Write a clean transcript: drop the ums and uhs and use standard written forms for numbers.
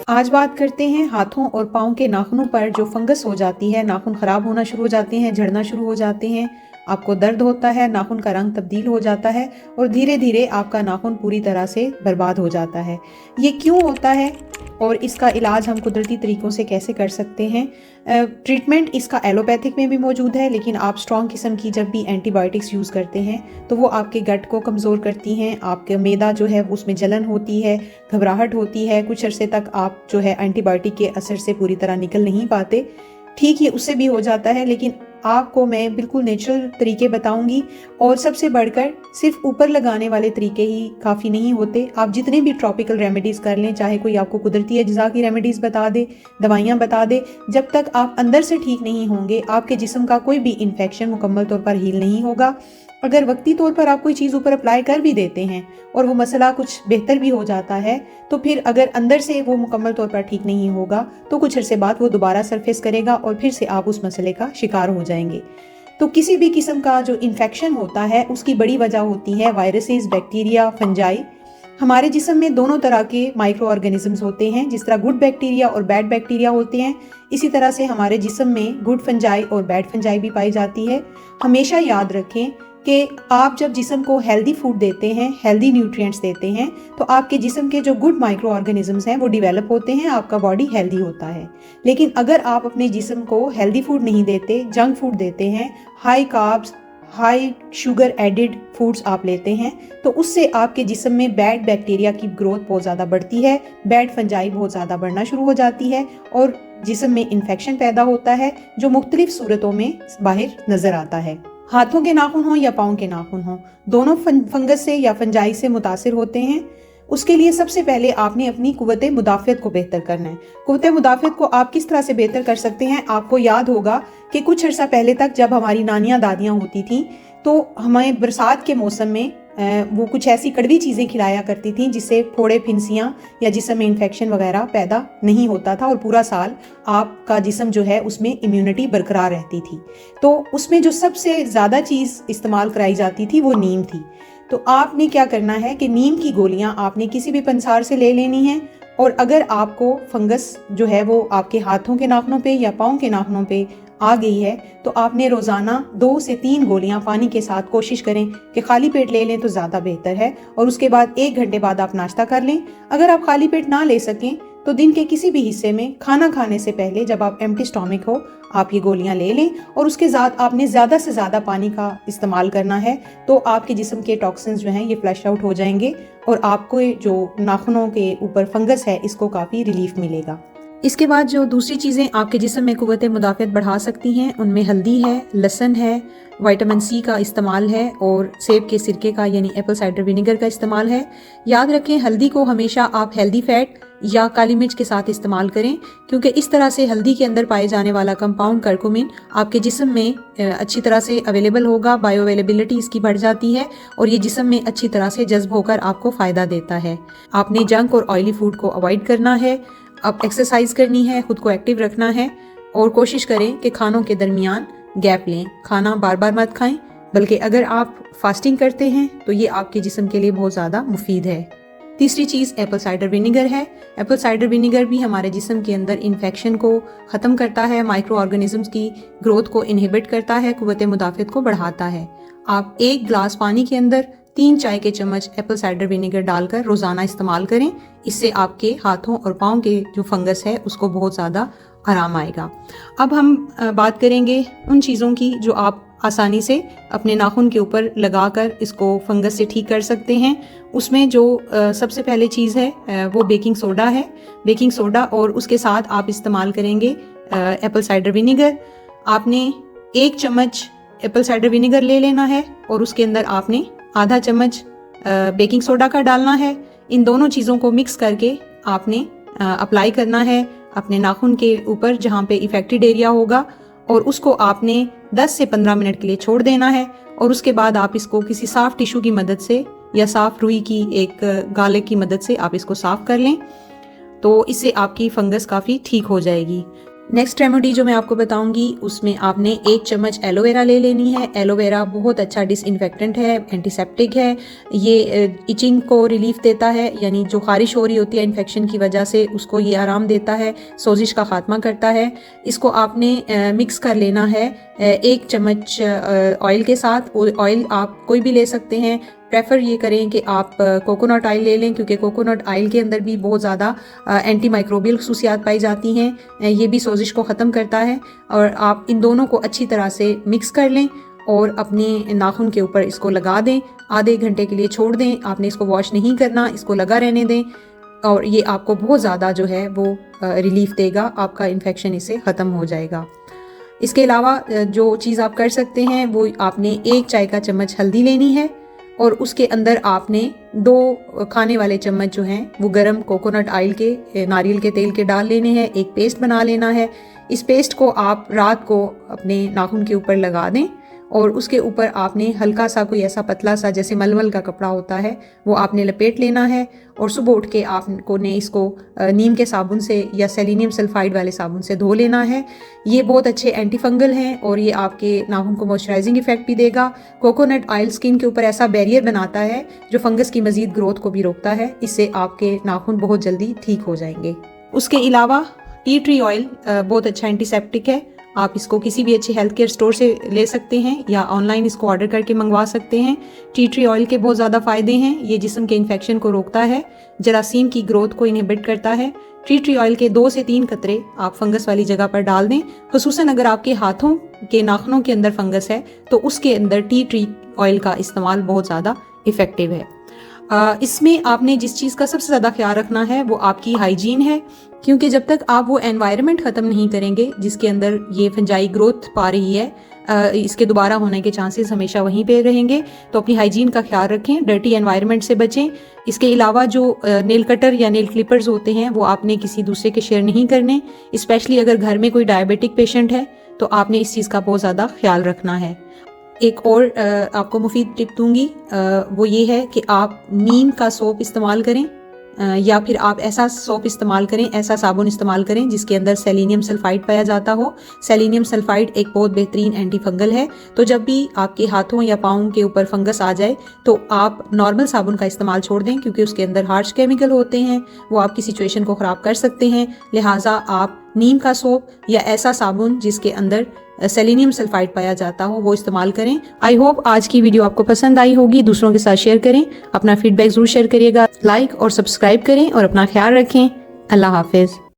आज बात करते हैं हाथों और पाँव के नाखूनों पर जो फंगस हो जाती है, नाखून खराब होना शुरू हो जाते हैं, झड़ना शुरू हो जाते हैं, आपको दर्द होता है, नाखून का रंग तब्दील हो जाता है और धीरे धीरे आपका नाखून पूरी तरह से बर्बाद हो जाता है। ये क्यों होता है और इसका इलाज हम कुदरती तरीक़ों से कैसे कर सकते हैं? ट्रीटमेंट इसका एलोपैथिक में भी मौजूद है, लेकिन आप स्ट्रॉन्ग किस्म की जब भी एंटीबायोटिक्स यूज़ करते हैं तो वो आपके गट को कमज़ोर करती हैं, आपका मैदा जो है उसमें जलन होती है, घबराहट होती है, कुछ अरसे तक आप जो है एंटीबायोटिक के असर से पूरी तरह निकल नहीं पाते। ठीक ये उससे भी हो जाता है, लेकिन आपको मैं बिल्कुल नेचुरल तरीके बताऊंगी और सबसे बढ़कर सिर्फ ऊपर लगाने वाले तरीके ही काफ़ी नहीं होते। आप जितने भी ट्रॉपिकल रेमेडीज़ कर लें, चाहे कोई आपको कुदरती अज्जा की रेमेडीज़ बता दे, दवाइयाँ बता दे, जब तक आप अंदर से ठीक नहीं होंगे आपके जिस्म का कोई भी इन्फेक्शन मुकम्मल तौर पर हील नहीं होगा। अगर वक्ती तौर पर आप कोई चीज़ ऊपर अप्लाई कर भी देते हैं और वो मसला कुछ बेहतर भी हो जाता है, तो फिर अगर अंदर से वो मुकम्मल तौर पर ठीक नहीं होगा तो कुछ अरसे बाद वो दोबारा सरफेस करेगा और फिर से आप उस मसले का शिकार हो जाएंगे। तो किसी भी किस्म का जो इन्फेक्शन होता है उसकी बड़ी वजह होती है वायरसेस, बैक्टीरिया, फंजाई। हमारे जिस्म में दोनों तरह के माइक्रो ऑर्गेनिजम्स होते हैं, जिस तरह गुड बैक्टीरिया और बैड बैक्टीरिया होते हैं, इसी तरह से हमारे जिस्म में गुड फंजाई और बैड फंजाई भी पाई जाती है। हमेशा याद रखें कि आप जब जिस्म को हेल्दी फूड देते हैं, हेल्दी न्यूट्रिएंट्स देते हैं, तो आपके जिस्म के जो गुड माइक्रो ऑर्गेनिजम्स हैं वो डेवलप होते हैं, आपका बॉडी हेल्दी होता है। लेकिन अगर आप अपने जिस्म को हेल्दी फूड नहीं देते, जंक फूड देते हैं, high carbs, high sugar added foods आप लेते हैं, तो उससे आपके जिस्म में बैड बैक्टीरिया की ग्रोथ बहुत ज़्यादा बढ़ती है, बैड फंजाई बहुत ज़्यादा बढ़ना शुरू हो जाती है और जिस्म में इन्फेक्शन पैदा होता है जो मुख्तलिफ सूरतों में बाहर नज़र आता है। हाथों के नाखून हों या पाँव के नाखून हों, दोनों फंगस से या फंजाई से मुतासिर होते हैं। उसके लिए सबसे पहले आपने अपनी कुव्वत मुदाफ़ियत को बेहतर करना है। कुव्वत मुदाफ़ियत को आप किस तरह से बेहतर कर सकते हैं? आपको याद होगा कि कुछ अर्सा पहले तक जब हमारी नानियाँ दादियाँ होती थीं तो हमें बरसात के मौसम में वो कुछ ऐसी कड़वी चीज़ें खिलाया करती थीं जिससे फोड़े, फिंसियाँ या जिस्म में इन्फेक्शन वगैरह पैदा नहीं होता था और पूरा साल आपका जिस्म जो है उसमें इम्यूनिटी बरकरार रहती थी। तो उसमें जो सबसे ज़्यादा चीज़ इस्तेमाल कराई जाती थी वो नीम थी। तो आपने क्या करना है कि नीम की गोलियां आपने किसी भी पंसार से ले लेनी है और अगर आपको फंगस जो है वो आपके हाथों के नाखूनों पे या पाँव के नाखूनों पे आ गई है तो आपने रोज़ाना 2 से 3 गोलियां पानी के साथ कोशिश करें कि खाली पेट ले लें तो ज़्यादा बेहतर है और उसके बाद 1 घंटे बाद आप नाश्ता कर लें। अगर आप खाली पेट ना ले सकें तो दिन के किसी भी हिस्से में खाना खाने से पहले जब आप एम्प्टी स्टोमक हो आप ये गोलियां ले लें और उसके साथ आपने ज़्यादा से ज़्यादा पानी का इस्तेमाल करना है, तो आपके जिस्म के टॉक्सिन्स जो हैं ये फ्लश आउट हो जाएंगे और आपको जो नाखूनों के ऊपर फंगस है इसको काफ़ी रिलीफ मिलेगा। इसके बाद जो दूसरी चीज़ें आपके जिस्म में कुव्वत मुदाफ़ियत बढ़ा सकती हैं उनमें हल्दी है, लहसुन है, विटामिन सी का इस्तेमाल है और सेब के सिरके का यानी एप्पल साइडर विनेगर का इस्तेमाल है। याद रखें हल्दी को हमेशा आप हेल्दी फैट या काली मिर्च के साथ इस्तेमाल करें, क्योंकि इस तरह से हल्दी के अंदर पाए जाने वाला कंपाउंड करकुमिन आपके जिस्म में अच्छी तरह से अवेलेबल होगा, बायो अवेलेबिलिटी इसकी बढ़ जाती है और ये जिस्म में अच्छी तरह से जज्ब होकर आपको फ़ायदा देता है। आपने जंक और ऑयली फूड को अवॉइड करना है, अब एक्सरसाइज करनी है, खुद को एक्टिव रखना है और कोशिश करें कि खानों के दरमियान गैप लें, खाना बार बार मत खाएं, बल्कि अगर आप फास्टिंग करते हैं तो ये आपके जिस्म के लिए बहुत ज़्यादा मुफीद है। तीसरी चीज़ एप्पल साइडर विनेगर है। एप्पल साइडर विनेगर भी हमारे जिस्म के अंदर इन्फेक्शन को ख़त्म करता है, माइक्रो ऑर्गेनिजम्स की ग्रोथ को इनहिबिट करता है, कुव्वत मुदाफ़ियत को बढ़ाता है। आप 1 गिलास पानी के अंदर 3 चाय के चम्मच एप्पल साइडर विनेगर डालकर रोज़ाना इस्तेमाल करें, इससे आपके हाथों और पाँव के जो फंगस है उसको बहुत ज़्यादा आराम आएगा। अब हम बात करेंगे उन चीज़ों की जो आप आसानी से अपने नाखून के ऊपर लगाकर इसको फंगस से ठीक कर सकते हैं। उसमें जो सबसे पहले चीज़ है वो बेकिंग सोडा है। बेकिंग सोडा और उसके साथ आप इस्तेमाल करेंगे एप्पल साइडर विनेगर। आपने 1 चम्मच एप्पल साइडर विनेगर ले लेना है और उसके अंदर आपने आधा चम्मच बेकिंग सोडा का डालना है। इन दोनों चीज़ों को मिक्स करके आपने अप्लाई करना है अपने नाखून के ऊपर जहाँ पे इफेक्टेड एरिया होगा और उसको आपने 10 से 15 मिनट के लिए छोड़ देना है और उसके बाद आप इसको किसी साफ टिश्यू की मदद से या साफ रुई की एक गाले की मदद से आप इसको साफ कर लें, तो इससे आपकी फंगस काफ़ी ठीक हो जाएगी। नेक्स्ट रेमेडी जो मैं आपको बताऊंगी उसमें आपने 1 चम्मच एलोवेरा ले लेनी है। एलोवेरा बहुत अच्छा डिसइंफेक्टेंट है, एंटीसेप्टिक है। ये इचिंग को रिलीफ देता है, यानी जो खारिश हो रही होती है इन्फेक्शन की वजह से उसको ये आराम देता है, सोजिश का खात्मा करता है। इसको आपने मिक्स कर लेना है 1 चम्मच ऑयल के साथ। ऑयल आप कोई भी ले सकते हैं, प्रेफर ये करें कि आप कोकोनट ऑयल ले लें, क्योंकि कोकोनट ऑयल के अंदर भी बहुत ज़्यादा एंटी माइक्रोबियल खसूसियात पाई जाती हैं। ये भी सोजिश को ख़त्म करता है। और आप इन दोनों को अच्छी तरह से मिक्स कर लें और अपने नाखून के ऊपर इसको लगा दें। आधे घंटे के लिए छोड़ दें। आपने इसको वॉश नहीं करना, इसको लगा रहने दें और ये आपको बहुत ज़्यादा जो है वो रिलीफ देगा, आपका इन्फेक्शन इससे ख़त्म हो जाएगा। इसके अलावा जो चीज़ आप कर सकते हैं वो आपने 1 चाय का चम्मच हल्दी लेनी है और उसके अंदर आपने 2 खाने वाले चम्मच जो हैं वो गरम कोकोनट ऑयल के, नारियल के तेल के डाल लेने हैं। एक पेस्ट बना लेना है। इस पेस्ट को आप रात को अपने नाखून के ऊपर लगा दें और उसके ऊपर आपने हल्का सा कोई ऐसा पतला सा जैसे मलमल का कपड़ा होता है वो आपने लपेट लेना है और सुबह उठ के आपको ने इसको नीम के साबुन से या सेलेनियम सल्फाइड वाले साबुन से धो लेना है। ये बहुत अच्छे एंटी फंगल हैं और ये आपके नाखून को मॉइस्चराइजिंग इफेक्ट भी देगा। कोकोनट ऑयल स्किन के ऊपर ऐसा बैरियर बनाता है जो फंगस की मजीद ग्रोथ को भी रोकता है। इससे आपके नाखून बहुत जल्दी ठीक हो जाएंगे। उसके अलावा टी ट्री ऑयल बहुत अच्छा एंटीसेप्टिक है। आप इसको किसी भी अच्छे हेल्थ केयर स्टोर से ले सकते हैं या ऑनलाइन इसको ऑर्डर करके मंगवा सकते हैं। टी ट्री ऑयल के बहुत ज़्यादा फ़ायदे हैं। ये जिस्म के इन्फेक्शन को रोकता है, जरासीम की ग्रोथ को इनहिबिट करता है। टी ट्री ऑयल के 2 से 3 कतरे आप फंगस वाली जगह पर डाल दें। खुसूसन अगर आपके हाथों के नाखूनों के अंदर फंगस है तो उसके अंदर टी ट्री ऑयल का इस्तेमाल बहुत ज़्यादा इफ़ेक्टिव है। इसमें आपने जिस चीज़ का सबसे ज़्यादा ख्याल रखना है वो आपकी हाइजीन है, क्योंकि जब तक आप वो एनवायरनमेंट ख़त्म नहीं करेंगे जिसके अंदर ये फंजाई ग्रोथ पा रही है, इसके दोबारा होने के चांसेस हमेशा वहीं पे रहेंगे। तो अपनी हाइजीन का ख्याल रखें, डर्टी एनवायरनमेंट से बचें। इसके अलावा जो नेल कटर या नेल क्लिपर्स होते हैं वो आपने किसी दूसरे के शेयर नहीं करने। स्पेशली अगर घर में कोई डायबिटिक पेशेंट है तो आपने इस चीज़ का बहुत ज़्यादा ख्याल रखना है। एक और आपको मुफीद टिप दूंगी, वो ये है कि आप नीम का सोप इस्तेमाल करें या फिर आप ऐसा सोप इस्तेमाल करें, ऐसा साबुन इस्तेमाल करें जिसके अंदर सेलेनियम सल्फाइड पाया जाता हो। सेलेनियम सल्फाइड एक बहुत बेहतरीन एंटी फंगल है। तो जब भी आपके हाथों या पाँव के ऊपर फंगस आ जाए तो आप नॉर्मल साबुन का इस्तेमाल छोड़ दें, क्योंकि उसके अंदर हार्श केमिकल होते हैं, वो आपकी सिचुएशन को ख़राब कर सकते हैं। लिहाजा आप नीम का सोप या ऐसा साबुन जिसके अंदर सेलेनियम सल्फाइड पाया जाता हो वो इस्तेमाल करें। आई होप आज की वीडियो आपको पसंद आई होगी। दूसरों के साथ शेयर करें, अपना फीडबैक जरूर शेयर करिएगा, लाइक और सब्सक्राइब करें और अपना ख्याल रखें। अल्लाह हाफिज़।